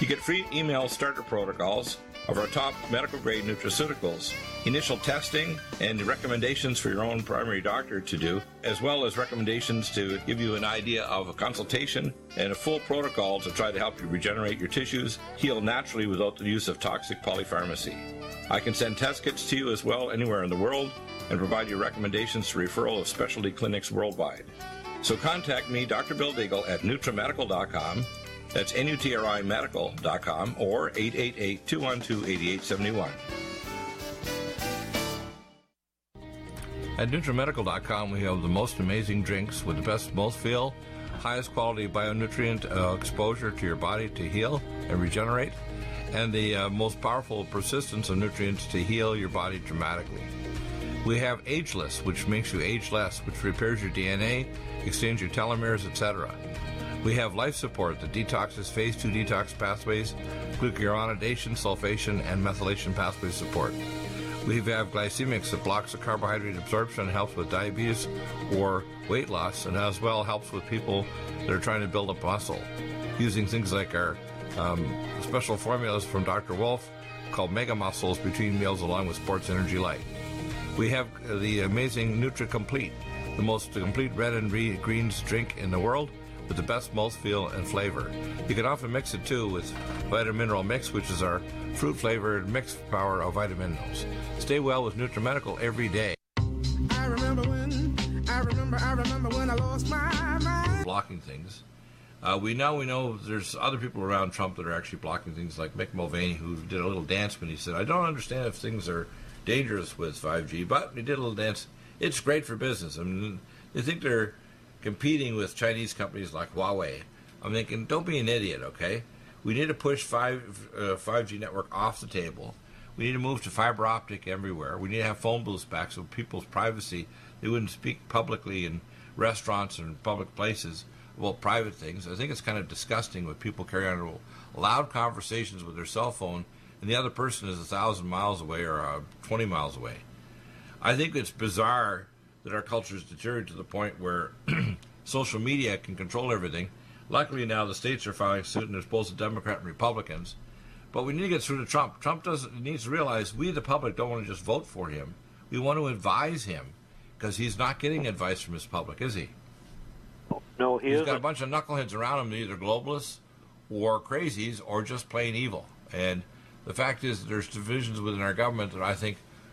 Speaker 1: You get free email starter protocols of our top medical-grade nutraceuticals, initial testing, and recommendations for your own primary doctor to do, as well as recommendations to give you an idea of a consultation and a full protocol to try to help you regenerate your tissues, heal naturally without the use of toxic polypharmacy. I can send test kits to you as well anywhere in the world and provide you recommendations to referral of specialty clinics worldwide. So contact me, Dr. Bill Deagle, at NutriMedical.com. That's NutriMedical.com, or 888-212-8871. At NutriMedical.com, we have the most amazing drinks with the best mouthfeel, highest quality bionutrient exposure to your body to heal and regenerate, and the most powerful persistence of nutrients to heal your body dramatically. We have Ageless, which makes you age less, which repairs your DNA, extends your telomeres, etc. We have Life Support that detoxes phase 2 detox pathways, glucuronidation, sulfation, and methylation pathway support. We have Glycemics that blocks the carbohydrate absorption and helps with diabetes or weight loss, and as well helps with people that are trying to build up muscle, using things like our special formulas from Dr. Wolf called Mega Muscles between meals along with Sports Energy Light. We have the amazing Nutri-Complete, the most complete red and greens drink in the world, with the best mouthfeel and flavor. You can often mix it too with Vitamin Mineral Mix, which is our fruit-flavored mixed power of vitamin minerals. Stay well with NutriMedical every day.
Speaker 5: I remember when I lost my mind.
Speaker 1: Blocking things. We know there's other people around Trump that are actually blocking things, like Mick Mulvaney, who did a little dance when he said, I don't understand if things are dangerous with 5G, but he did a little dance. It's great for business. I mean, they think they're competing with Chinese companies like Huawei. I'm thinking, don't be an idiot, okay? We need to push 5G network off the table. We need to move to fiber optic everywhere. We need to have phone booths back so people's privacy, they wouldn't speak publicly in restaurants and public places about private things. I think it's kind of disgusting when people carry on loud conversations with their cell phone and the other person is 1,000 miles away or 20 miles away. I think it's bizarre that our culture is deteriorated to the point where social media can control everything. Luckily now the states are filing suit and there's both Democrat and Republicans. But we need to get through to Trump. Trump needs to realize we, the public, don't want to just vote for him. We want to advise him, because he's not getting advice from his public, is he?
Speaker 2: No,
Speaker 1: He's got a bunch of knuckleheads around him, either globalists or crazies or just plain evil. And the fact is there's divisions within our government that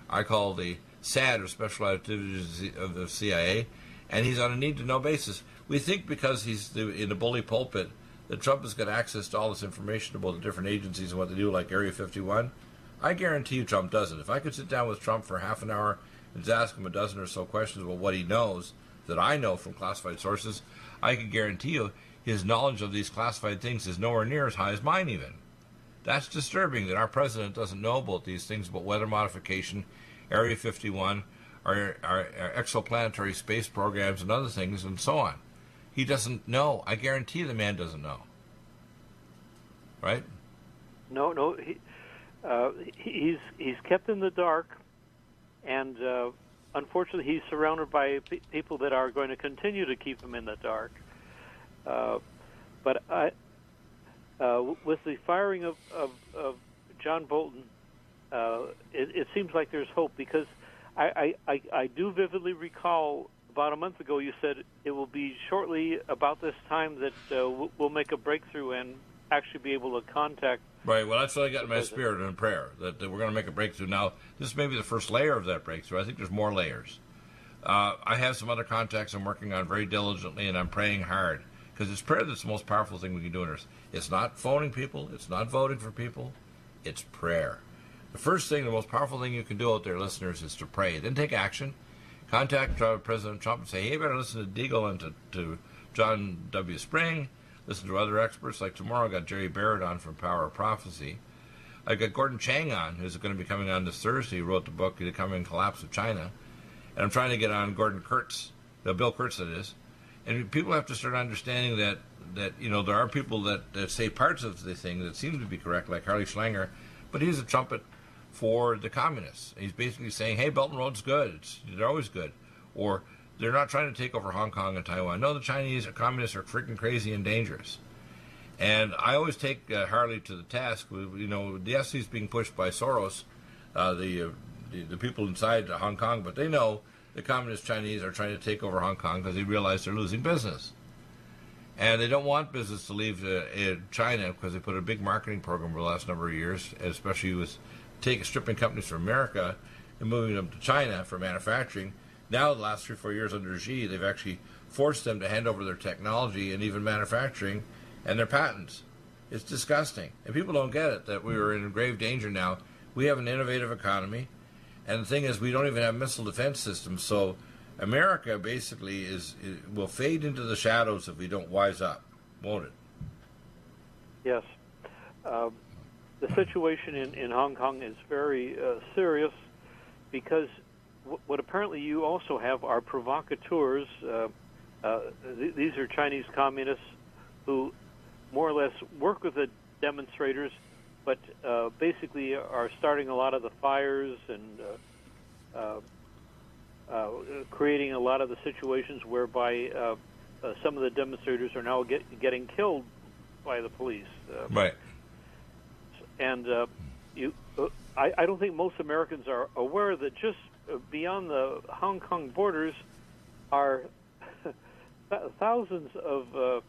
Speaker 1: I call the SAD, or Special Activities of the CIA, and he's on a need-to-know basis. We think because he's in the bully pulpit that Trump has got access to all this information about the different agencies and what they do, like Area 51. I guarantee you Trump doesn't. If I could sit down with Trump for half an hour and just ask him a dozen or so questions about what he knows that I know from classified sources, I can guarantee you his knowledge of these classified things is nowhere near as high as mine even. That's disturbing that our president doesn't know about these things, about weather modification, Area 51, our exoplanetary space programs and other things and so on. He doesn't know. I guarantee the man doesn't know. Right?
Speaker 2: No, he's kept in the dark, and unfortunately, he's surrounded by people that are going to continue to keep him in the dark. But with the firing of John Bolton, it seems like there's hope, because I do vividly recall about a month ago you said it will be shortly about this time that we'll make a breakthrough and actually be able to contact.
Speaker 1: Right, well, that's what I got in my spirit and prayer, that we're going to make a breakthrough. Now, this may be the first layer of that breakthrough. I think there's more layers. I have some other contacts I'm working on very diligently, and I'm praying hard, because it's prayer that's the most powerful thing we can do in earth. It's not phoning people. It's not voting for people. It's prayer. The first thing, the most powerful thing you can do out there, listeners, is to pray. Then take action. Contact President Trump and say, hey, you better listen to Deagle and to John W. Spring. Listen to other experts. Like tomorrow, I got Jerry Barrett on from Power of Prophecy. I got Gordon Chang on, who's going to be coming on this Thursday. He wrote the book, The Coming Collapse of China. And I'm trying to get on Gordon Kurtz, Bill Kurtz, that is. And people have to start understanding that there are people that say parts of the thing that seem to be correct, like Harley Schlanger, but he's a trumpet for the communists. He's basically saying, hey, Belt and Road's good. They're always good. Or they're not trying to take over Hong Kong and Taiwan. No, the Chinese communists are freaking crazy and dangerous. And I always take Harley to the task. Yes, he's being pushed by Soros, the people inside Hong Kong, but they know the communist Chinese are trying to take over Hong Kong because they realize they're losing business. And they don't want business to leave China because they put a big marketing program over the last number of years, especially with stripping companies from America and moving them to China for manufacturing. Now, the last 3 or 4 years under Xi, they've actually forced them to hand over their technology and even manufacturing and their patents. It's disgusting. And people don't get it, that we are in grave danger now. We have an innovative economy, and the thing is, we don't even have missile defense systems. So America basically will fade into the shadows if we don't wise up, won't it?
Speaker 2: Yes. The situation in Hong Kong is very serious, because what apparently you also have are provocateurs. These are Chinese communists who more or less work with the demonstrators, but basically are starting a lot of the fires and creating a lot of the situations whereby some of the demonstrators are now getting killed by the police.
Speaker 1: Right.
Speaker 2: And I don't think most Americans are aware that just beyond the Hong Kong borders are thousands of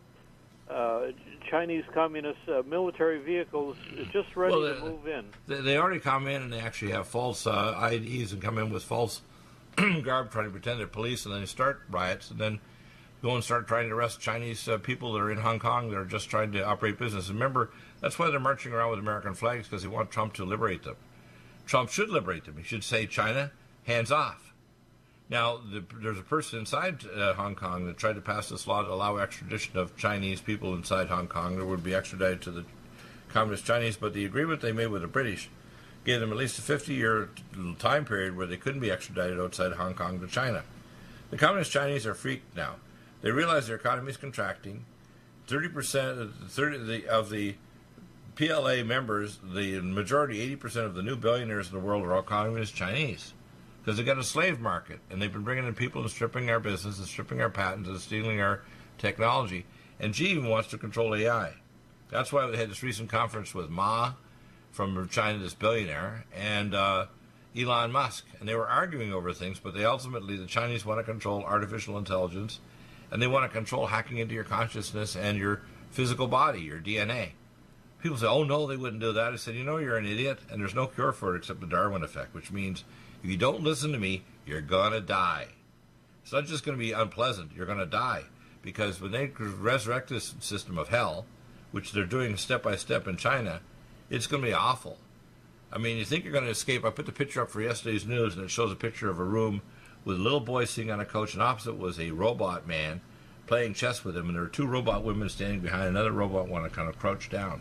Speaker 2: Chinese communist military vehicles just ready to move in.
Speaker 1: They already come in and they actually have false IDs and come in with false garb trying to pretend they're police, and then they start riots and then go and start trying to arrest Chinese people that are in Hong Kong that are just trying to operate business. And remember, that's why they're marching around with American flags, because they want Trump to liberate them. Trump should liberate them. He should say, China, hands off. Now, there's a person inside Hong Kong that tried to pass this law to allow extradition of Chinese people inside Hong Kong that would be extradited to the communist Chinese, but the agreement they made with the British gave them at least a 50-year time period where they couldn't be extradited outside Hong Kong to China. The communist Chinese are freaked now. They realize their economy is contracting. 30% of the PLA members, the majority, 80% of the new billionaires in the world are all communist Chinese, because they got a slave market, and they've been bringing in people and stripping our business and stripping our patents and stealing our technology. And Xi even wants to control AI. That's why we had this recent conference with Ma from China, this billionaire, and Elon Musk, and they were arguing over things, but the Chinese want to control artificial intelligence, and they want to control hacking into your consciousness and your physical body, your DNA. People say, oh, no, they wouldn't do that. I said, you're an idiot, and there's no cure for it except the Darwin effect, which means if you don't listen to me, you're going to die. It's not just going to be unpleasant. You're going to die. because when they resurrect this system of hell, which they're doing step by step in China, it's going to be awful. I mean, you think you're going to escape. I put the picture up for yesterday's news, and it shows a picture of a room with a little boy sitting on a couch, and opposite was a robot man playing chess with him, and there were two robot women standing behind another robot one kind of crouched down.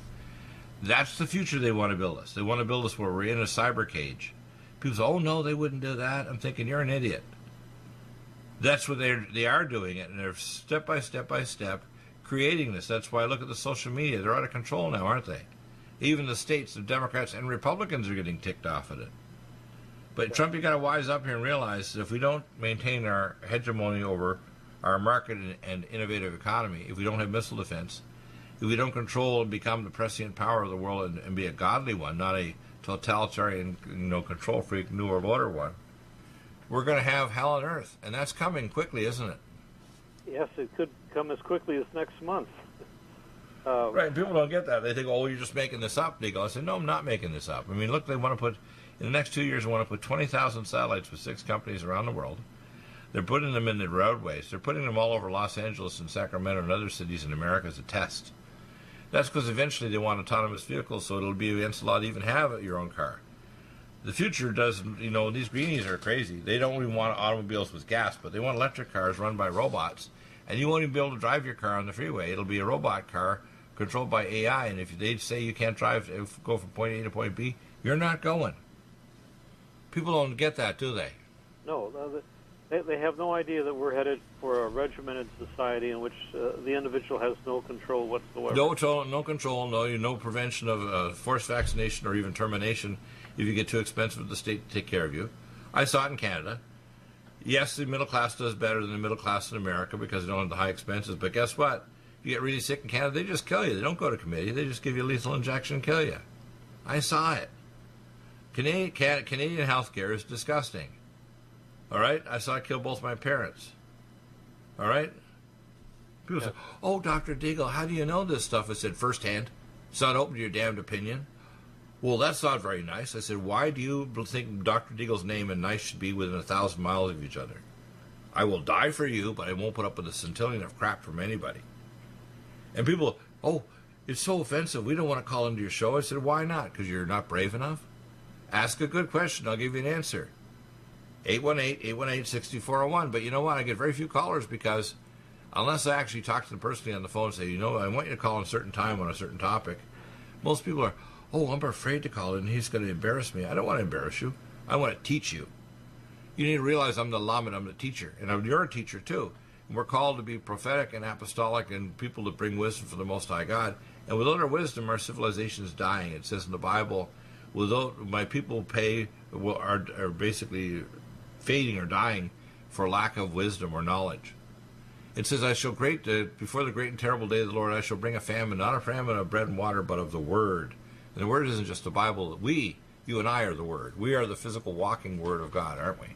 Speaker 1: That's the future they want to build us. They want to build us where we're in a cyber cage. People say, oh, no, they wouldn't do that. I'm thinking, you're an idiot. That's what they are doing it, and they're step by step by step creating this. That's why I look at the social media. They're out of control now, aren't they? Even the states, the Democrats and Republicans are getting ticked off at it. But Trump, you got to wise up here and realize that if we don't maintain our hegemony over our market and innovative economy, if we don't have missile defense, if we don't control and become the prescient power of the world and be a godly one, not a totalitarian, control freak, New World Order one, we're going to have hell on earth, and that's coming quickly, isn't it?
Speaker 2: Yes, it could come as quickly as next month.
Speaker 1: Right, people don't get that. They think, oh, you're just making this up, Deagle. I said, no, I'm not making this up. I mean, look, they want to put, in the next 2 years, they want to put 20,000 satellites with 6 companies around the world. They're putting them in the roadways. They're putting them all over Los Angeles and Sacramento and other cities in America as a test. That's because eventually they want autonomous vehicles, so it'll be against the law to even have your own car. The future doesn't, these greenies are crazy. They don't even want automobiles with gas, but they want electric cars run by robots. And you won't even be able to drive your car on the freeway. It'll be a robot car controlled by AI, and if they say you can't go from point A to point B, you're not going. People don't get that, do they?
Speaker 2: No, they have no idea that we're headed for a regimented society in which the individual has no control whatsoever.
Speaker 1: No control, no prevention of forced vaccination or even termination if you get too expensive for the state to take care of you. I saw it in Canada. Yes, the middle class does better than the middle class in America because they don't have the high expenses, but guess what? If you get really sick in Canada, they just kill you. They don't go to committee. They just give you a lethal injection and kill you. I saw it. Canadian health care is disgusting. All right? I saw it kill both my parents. All right? People say, oh, Dr. Deagle, how do you know this stuff? I said, firsthand. It's not open to your damned opinion. Well, that's not very nice. I said, why do you think Dr. Deagle's name and nice should be within 1,000 miles of each other? I will die for you, but I won't put up with a centillion of crap from anybody. And people, oh, it's so offensive. We don't want to call into your show. I said, why not? Because you're not brave enough? Ask a good question. I'll give you an answer. 818-818-6401. But you know what? I get very few callers because unless I actually talk to them personally on the phone and say, I want you to call on a certain time on a certain topic, most people are, oh, I'm afraid to call in. He's going to embarrass me. I don't want to embarrass you. I want to teach you. You need to realize I'm the Lamed, I'm the teacher. And you're a teacher, too. And we're called to be prophetic and apostolic and people to bring wisdom for the Most High God. And without our wisdom, our civilization is dying. It says in the Bible, without my people are basically fading or dying for lack of wisdom or knowledge. It says, before the great and terrible day of the Lord, I shall bring a famine, not a famine of bread and water, but of the Word. And the Word isn't just the Bible. You and I are the Word. We are the physical walking Word of God, aren't we?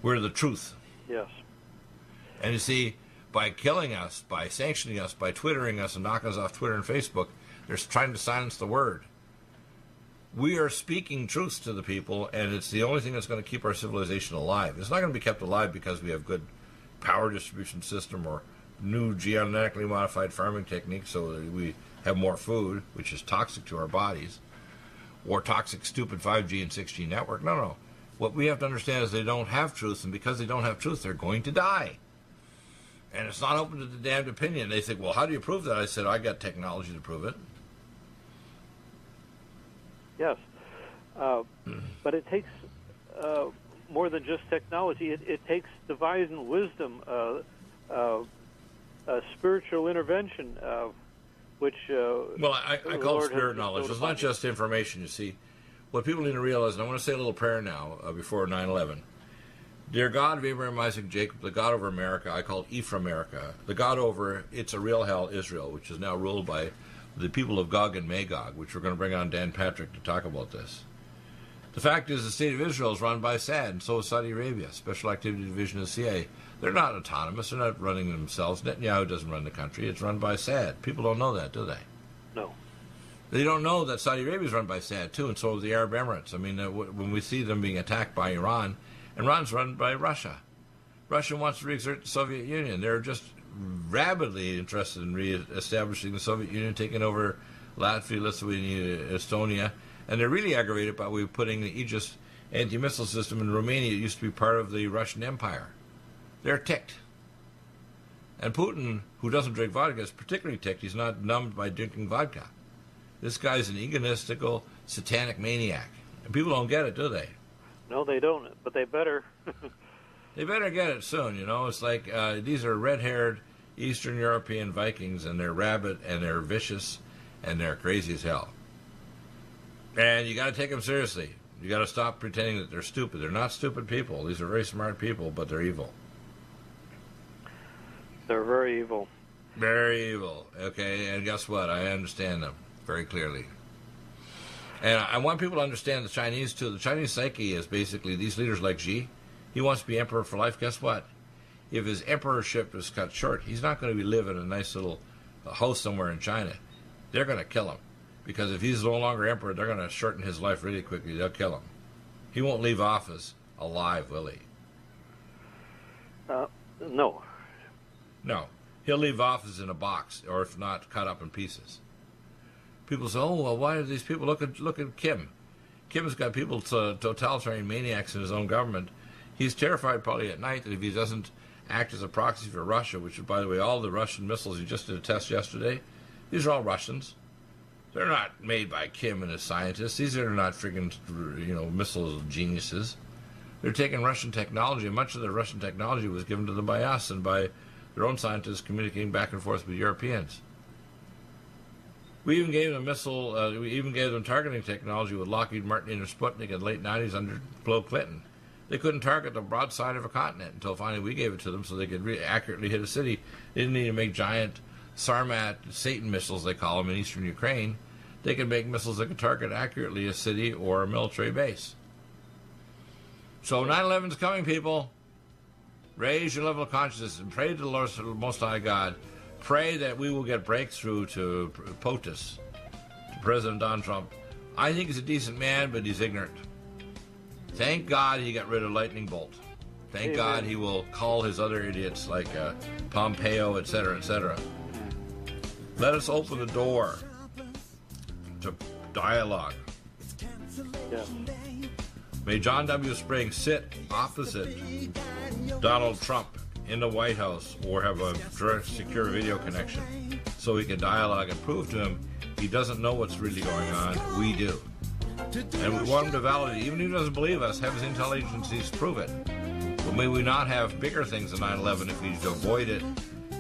Speaker 1: We're the truth.
Speaker 2: Yes.
Speaker 1: And you see, by killing us, by sanctioning us, by Twittering us and knocking us off Twitter and Facebook, they're trying to silence the Word. We are speaking truths to the people, and it's the only thing that's going to keep our civilization alive. It's not going to be kept alive because we have good power distribution system or new genetically modified farming techniques so that we have more food, which is toxic to our bodies, or toxic, stupid 5G and 6G network. No. What we have to understand is they don't have truth, and because they don't have truth, they're going to die. And it's not open to the damned opinion. They think, well, how do you prove that? I said, I got technology to prove it.
Speaker 2: Yes. But it takes more than just technology. It takes divine wisdom, spiritual intervention, which...
Speaker 1: well, I call it spirit knowledge. It's not just information, you see. What people need to realize, and I want to say a little prayer now before 9/11. Dear God of Abraham, Isaac, Jacob, the God over America, I call it Ephraimerica, the God over It's a Real Hell, Israel, which is now ruled by the people of Gog and Magog, which we're going to bring on Dan Patrick to talk about this. The fact is the state of Israel is run by Assad, and so is Saudi Arabia, Special Activity Division of the CIA. They're not autonomous. They're not running themselves. Netanyahu doesn't run the country. It's run by Assad. People don't know that, do they?
Speaker 2: No.
Speaker 1: They don't know that Saudi Arabia is run by Assad, too, and so is the Arab Emirates. I mean, when we see them being attacked by Iran's run by Russia. Russia wants to re-exert the Soviet Union. They're just rabidly interested in re-establishing the Soviet Union, taking over Latvia, Lithuania, Estonia, and they're really aggravated by we putting the Aegis anti-missile system in Romania. It used to be part of the Russian Empire. They're ticked. And Putin, who doesn't drink vodka, is particularly ticked. He's not numbed by drinking vodka. This guy's an egotistical, satanic maniac. And people don't get it, do they?
Speaker 2: No, they don't, but they better.
Speaker 1: They better get it soon, you know. It's like these are red-haired Eastern European Vikings, and they're rabid, and they're vicious, and they're crazy as hell. And you got to take them seriously. You got to stop pretending that they're stupid. They're not stupid people. These are very smart people, but they're evil.
Speaker 2: They're very evil.
Speaker 1: Very evil. Okay, and guess what? I understand them very clearly. And I want people to understand the Chinese, too. The Chinese psyche is basically these leaders like Xi. He wants to be emperor for life. Guess what? If his emperorship is cut short, he's not going to be living in a nice little house somewhere in China. They're going to kill him. Because if he's no longer emperor, they're going to shorten his life really quickly. They'll kill him. He won't leave office alive, will he?
Speaker 2: No.
Speaker 1: No. He'll leave office in a box, or if not, cut up in pieces. People say, oh, well, why do these people look at Kim? Kim's got people totalitarian maniacs in his own government. He's terrified probably at night that if he doesn't act as a proxy for Russia, which is, by the way, all the Russian missiles, he just did a test yesterday, these are all Russians. They're not made by Kim and his scientists. These are not friggin', missile geniuses. They're taking Russian technology, and much of the Russian technology was given to them by us and by their own scientists communicating back and forth with Europeans. We even gave them we even gave them targeting technology with Lockheed Martin and Sputnik in the late 90s under Bill Clinton. They couldn't target the broadside of a continent until finally we gave it to them so they could accurately hit a city. They didn't need to make giant Sarmat, Satan missiles, they call them, in eastern Ukraine. They could make missiles that could target accurately a city or a military base. So 9/11 is coming, people. Raise your level of consciousness and pray to the Lord, to the Most High God. Pray that we will get breakthrough to POTUS, to President Donald Trump. I think he's a decent man, but he's ignorant. Thank God he got rid of Lightning Bolt. Thank God he will call his other idiots like Pompeo, etc., etc. Let us open the door to dialogue.
Speaker 2: Yeah.
Speaker 1: May John W. Springs sit opposite Donald Trump in the White House or have a direct, secure video connection so we can dialogue and prove to him he doesn't know what's really going on. We do. And we want him to validate, even if he doesn't believe us, have his intelligence agencies prove it. But may we not have bigger things than 9/11 if we avoid it.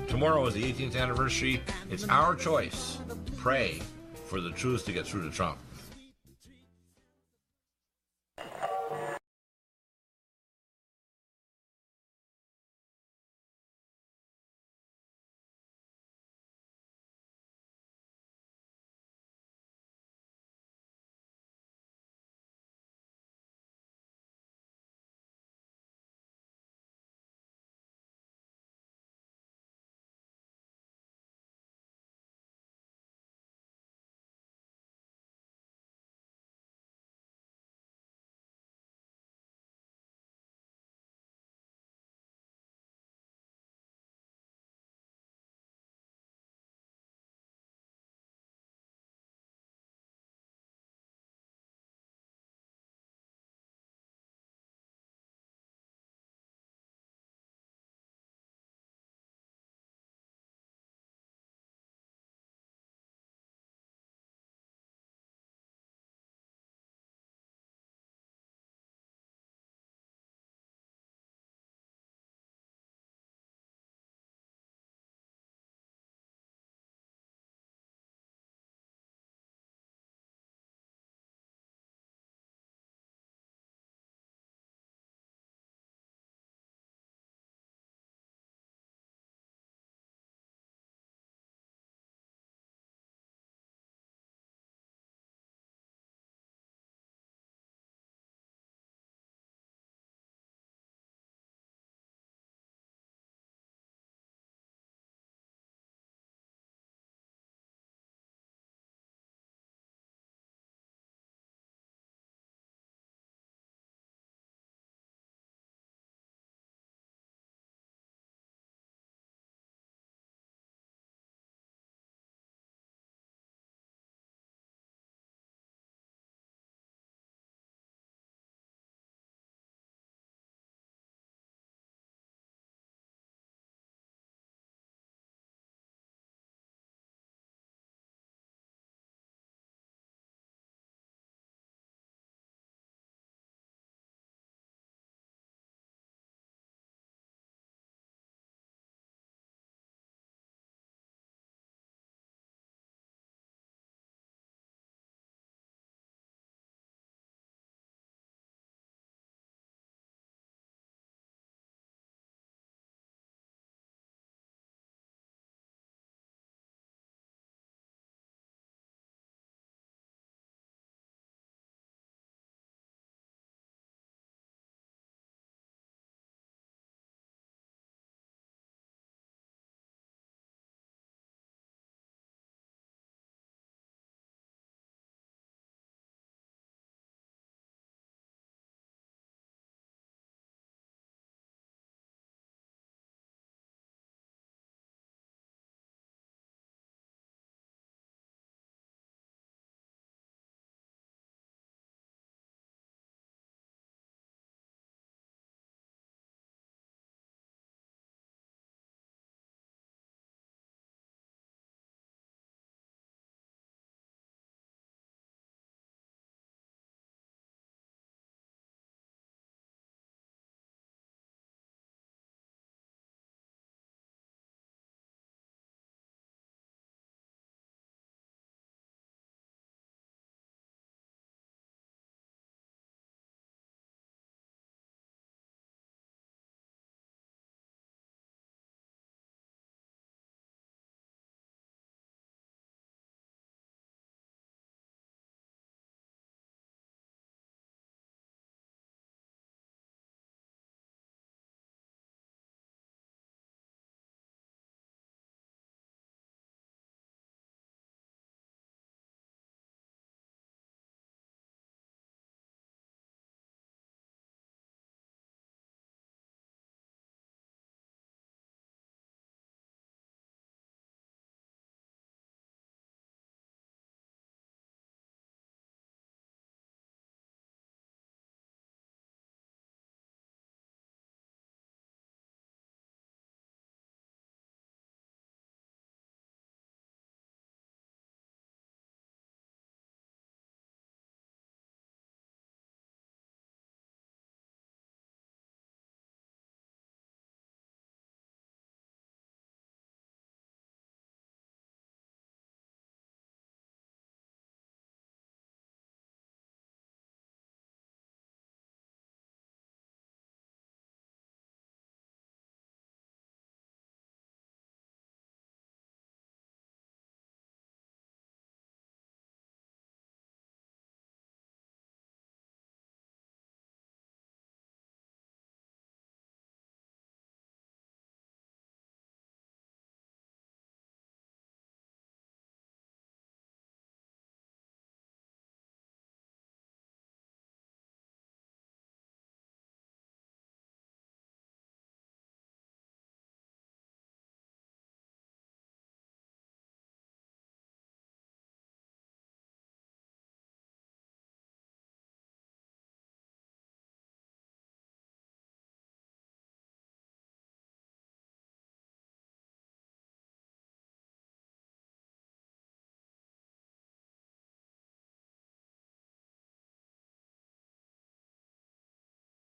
Speaker 1: Tomorrow is the 18th anniversary. It's our choice. Pray for the truth to get through to Trump.